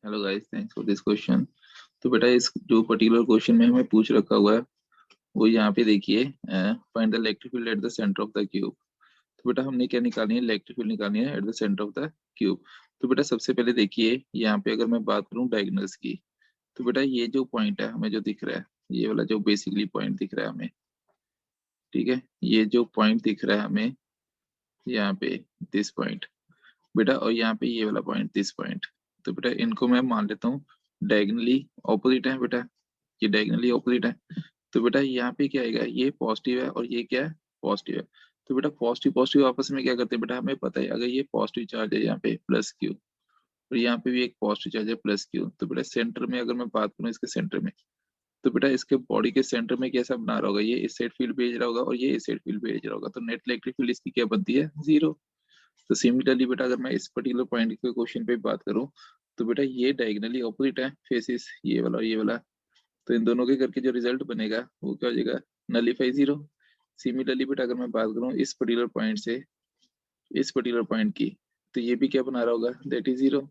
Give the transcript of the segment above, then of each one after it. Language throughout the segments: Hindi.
Hello guys, thanks for this question. तो बेटा इस जो पर्टिकुलर क्वेश्चन में हमें पूछ रखा हुआ है वो यहाँ पे देखिए, find the electric field at the centre of the cube. तो बेटा हमने क्या निकालनी है, इलेक्ट्रिक फील्ड निकालनी है at the centre of the cube. तो बेटा सबसे पहले देखिए यहाँ पे अगर मैं बात करूँ डायगोनल्स की, तो बेटा ये जो पॉइंट है हमें जो दिख रहा है, ये वाला जो बेसिकली पॉइंट दिख रहा है हमें, ठीक है, ये जो पॉइंट दिख रहा है हमें यहाँ पे, दिस पॉइंट बेटा, और यहाँ पे ये वाला पॉइंट, दिस पॉइंट। तो बेटा इनको मैं मान लेता हूँ डायगनली ऑपोजिट है बेटा, ये डायगनली ऑपोजिट है। तो बेटा यहाँ पे क्या आएगा, ये पॉजिटिव है और ये क्या है, पॉजिटिव है। तो बेटा पॉजिटिव पॉजिटिव आपस में क्या करते हैं बेटा, हमें पता है अगर ये पॉजिटिव चार्ज है यहाँ पे प्लस क्यू, और यहाँ पे भी एक पॉजिटिव चार्ज है प्लस क्यू, तो बेटा सेंटर में अगर मैं बात करूँ इसके सेंटर में, तो बेटा इसके बॉडी के सेंटर में कैसा बना रहा होगा, ये इस साइड फील्ड भेज रहा होगा और ये इस साइड फील्ड भेज रहा होगा, तो नेट इलेक्ट्रिक फील्ड इसकी क्या बनती है, जीरो। तो सिमिलरली बेटा अगर मैं इस पर्टिकुलर पॉइंट के क्वेश्चन पे बात करूं, तो बेटा ये डायगोनली ऑपोजिट है फेसिस, ये वाला और ये वाला। तो इन दोनों के करके जो रिजल्ट बनेगा वो क्या हो जाएगा, नलीफाई जीरो। सिमिलरली बेटा अगर मैं बात करूं इस पर्टिकुलर पॉइंट से इस पर्टिकुलर पॉइंट की, तो ये भी क्या बना रहा होगा, that is zero.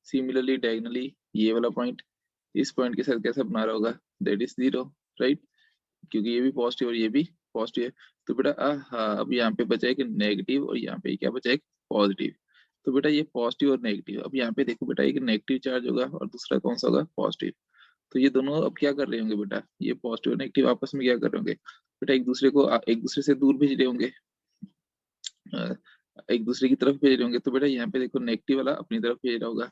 Similarly diagonally ये वाला पॉइंट इस पॉइंट के साथ कैसा बना रहा होगा, दैट इज जीरो, राइट, क्योंकि ये भी पॉजिटिव और ये भी पॉजिटिव है। तो बेटा हाँ, अब यहाँ पे बचा एक नेगेटिव और यहाँ पे क्या बचा, एक पॉजिटिव। तो बेटा ये पॉजिटिव और नेगेटिव, अब यहाँ पे देखो बेटा एक नेगेटिव चार्ज होगा और दूसरा कौन सा होगा, पॉजिटिव। तो ये दोनों अब क्या कर रहे होंगे बेटा, ये पॉजिटिव और नेगेटिव आपस में क्या कर रहे होंगे बेटा, एक दूसरे को एक दूसरे से दूर भेज रहे होंगे, अ, एक दूसरे की तरफ भेज रहे होंगे। तो बेटा यहाँ पे देखो नेगेटिव वाला अपनी तरफ भेज रहा होगा,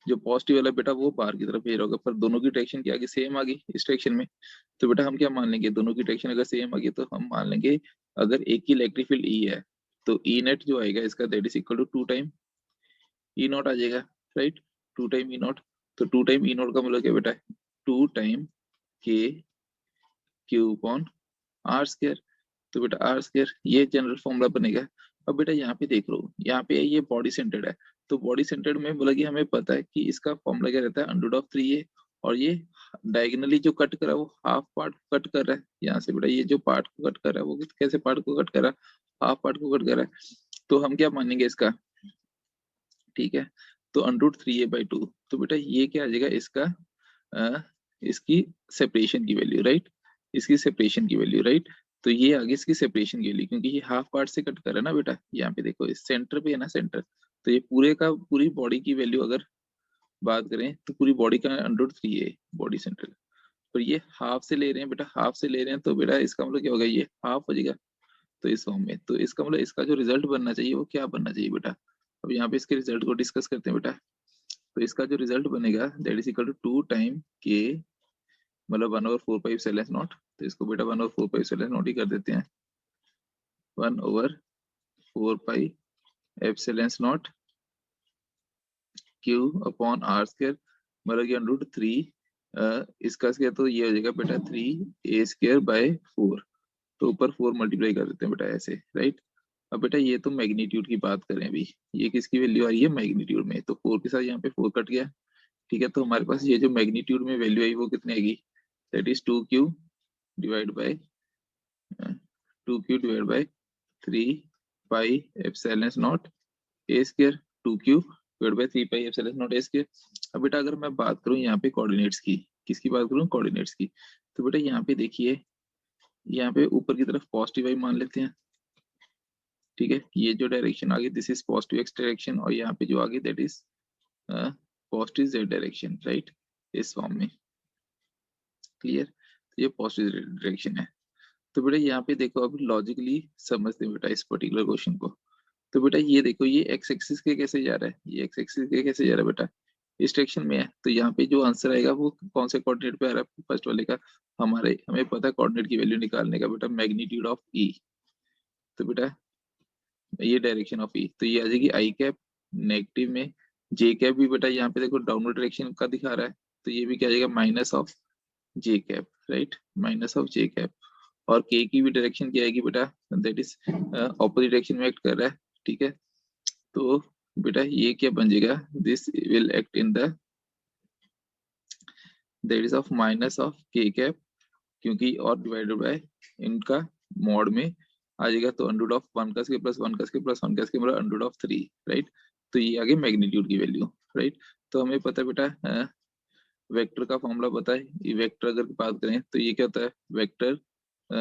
जो पॉजिटिव वाला बेटा वो बाहर की तरफ भेज रहा होगा, पर दोनों की डायरेक्शन क्या आ गई, सेम आ गई इस डायरेक्शन में। तो बेटा हम क्या मान लेंगे, दोनों की डायरेक्शन अगर सेम आ गई तो हम मान लेंगे अगर एक ही इलेक्ट्रिक फील्ड ई है, तो ई नेट जो आएगा इसका that is equal to two time E naught आ जाएगा, right, two time E naught. तो टू टाइम ई नॉट का मतलब क्या बेटा, टू टाइम के क्यू अपॉन आर स्क्वायर। तो बेटा आर स्क्वायर ये जनरल फॉर्मूला बनेगा। अब बेटा यहाँ पे देख लो, यहाँ पे ये बॉडी सेंटर्ड है, तो बॉडी सेंटर्ड में बोला कि हमें पता है कि इसका फॉर्मूला क्या रहता है, अंडर ऑफ थ्री ए, और ये डायगोनली जो कट कर रहा है वो हाफ पार्ट को कट कर रहा है यहाँ से बेटा, ये जो पार्ट को कट कर रहा है वो कैसे पार्ट को कट कर रहा है, हाफ पार्ट को कट कर रहा है। तो हम क्या मानेंगे इसका, ठीक है, तो under three A by two. तो बेटा ये क्या आ जाएगा इसका, इसकी सेपरेशन की वैल्यू, राइट, इसकी सेपरेशन की वैल्यू, राइट। तो ये आगे इसकी सेपरेशन की वैल्यू, क्योंकि ये हाफ पार्ट से कट कर रहा है ना बेटा, यहाँ पे देखो इस सेंटर पे है ना, सेंटर। तो ये पूरे का पूरी बॉडी की वैल्यू अगर बात करें तो पूरी बॉडी का अंडर थ्री है बॉडी सेंटर, पर ये हाफ से ले रहे हैं बेटा, हाफ से ले रहे हैं, तो बेटा इसका मतलब क्या होगा, ये हाफ हो जाएगा। तो इस फॉर्म में, तो इसका मतलब इसका जो रिजल्ट बनना चाहिए वो क्या बनना चाहिए बेटा। अब यहाँ पे इसके रिजल्ट को डिस्कस करते हैं बेटा। तो इसका जो रिजल्ट बनेगा that is equal to two time के, मतलब 1/4 पाई एप्सिलॉन नॉट। तो इसको बेटा 1/4 पाई एप्सिलॉन नॉट ही कर देते हैं, 1/4 pi epsilon naught Q upon R square, मतलब कि अंडर रूट थ्री, इसका स्क्वायर तो ये हो जाएगा बेटा three A square by four. तो ऊपर फोर मल्टीप्लाई कर देते हैं बेटा ऐसे, राइट। अब बेटा ये तो मैग्नीट्यूड की बात करें अभी, ये किसकी वैल्यू आ रही है, मैग्नीट्यूड में, तो फोर के साथ यहाँ पे फोर कट गया, ठीक है। तो हमारे पास ये जो मैग्नीट्यूड में वैल्यू आई वो कितनी आएगी, that is two Q divide by, two Q divide by three pi epsilon naught A square, two Q divide by three pi epsilon naught A square. अब बेटा अगर मैं बात करूँ यहाँ पे कोऑर्डिनेट्स की, किसकी बात करूँ, कोऑर्डिनेट्स की, तो बेटा यहाँ पे देखिए, यहाँ पे ऊपर की तरफ पॉजिटिव आई मान लेते हैं, ठीक है, ये जो डायरेक्शन आ गई this is positive x direction, और यहाँ पे जो आ गई that is positive Z direction, right, इस फॉर्म में, क्लियर। ये पॉजिटिव डायरेक्शन है। तो बेटा यहाँ पे देखो, अब लॉजिकली समझते हैं बेटा इस पर्टिकुलर क्वेश्चन को। तो बेटा ये देखो, ये एक्स एक्सिस के कैसे जा रहा है, ये एक्स एक्सिस के कैसे जा रहा है बेटा, इस डायरेक्शन में है। तो यहाँ पे जो आंसर आएगा वो कौन से कोऑर्डिनेट पे आ रहा है, फर्स्ट वाले का। हमें पता है कोऑर्डिनेट की वैल्यू निकालने का बेटा, मैग्नीट्यूड ऑफ ई। तो बेटा ये डायरेक्शन ऑफ ई, तो ये आ जाएगी आई कैप, नेगेटिव में जे कैप भी बेटा यहाँ पे देखो डाउनवर्ड डायरेक्शन का दिखा रहा है, तो ये भी क्या आ जाएगा, minus of J cap, right, minus of J cap. और के की भी डायरेक्शन क्या आएगी बेटा, दैट इज ऑपोजिट डायरेक्शन में एक्ट कर रहा है, ठीक है। तो बेटा ये क्या बन जाएगा, this will act in the, that is of minus of के कैप, क्योंकि और डिवाइडेड बाय इनका मॉड में आ जाएगा, तो अंडर ऑफ वन का स्क्वायर प्लस वन का स्क्वायर प्लस वन का स्क्वायर मतलब अंडर ऑफ थ्री, राइट। तो ये आ गई मैग्नीट्यूड की वैल्यू, राइट। तो हमें पता है बेटा वेक्टर का फॉर्मूला पता है। ई वेक्टर अगर बात करें तो ये क्या होता है, vector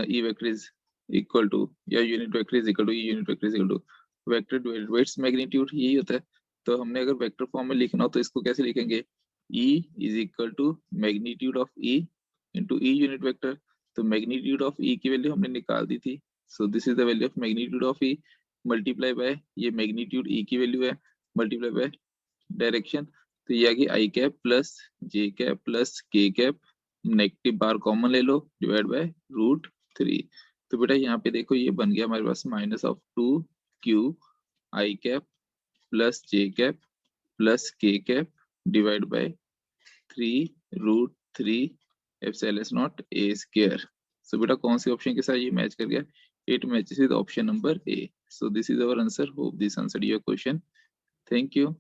E vector is equal to, या unit vector is equal to, unit vector is equal to vector divided by its magnitude, यही होता है। तो हमने अगर वेक्टर फॉर्म में लिखना हो तो इसको कैसे लिखेंगे, E is equal to magnitude of E into E unit vector. तो मैग्नीट्यूड ऑफ ई की वैल्यू हमने निकाल दी थी, so this is the value of magnitude of E multiply by ये मैग्नीट्यूड ई की वैल्यू है मल्टीप्लाई बाय डायरेक्शन। तो ये आ गई आई cap plus J cap plus K cap, negative बार कॉमन ले लो, डिवाइड बाय √3। तो बेटा यहाँ पे देखो ये बन गया हमारे पास minus of 2q I cap plus J cap plus K cap divide by 3√3 epsilon naught A square. So बेटा कौन से ऑप्शन के साथ ये मैच कर गया, it matches with option number A. So this is our answer, hope this answered your question, thank you.